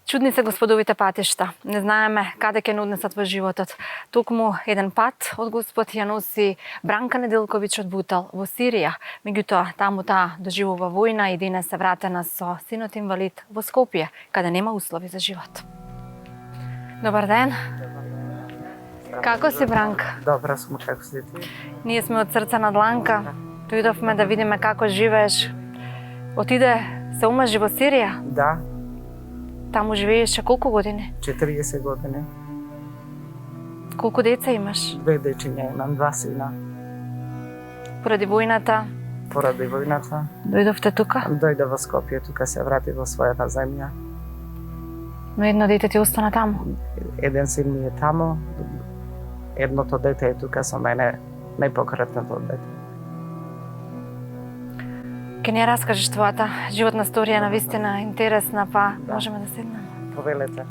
Чудни се господовите патишта. Не знаеме каде ќе однесат во животот. Токму еден пат од Господ ја носи Бранка Неделковиќ од Бутал во Сирија. Меѓутоа, таму таа доживува војна и денес се вратена со синот инвалид во Скопје, каде нема услови за живот. Добар ден. Како си, Бранка? Добра сум, како си ти? Ние сме од Срца на дланка. Дојдовме да видиме како живееш. Отиде се омажи во Сирија. Да, Таму живееше колку години? 40 години. Колку деца имаш? 2 дечиња, имам 2 сина. Поради војната Поради војната, дојдовте тука, дојде во Скопје, тука се врати во својата земја. но едно дете ти остана таму. Еден син ми е таму, едното дете е тука со мене, најпокретното дете. Ке ни ја раскажеш твојата животна сторија, на вистина интересна, па можеме да седнеме. Повелете.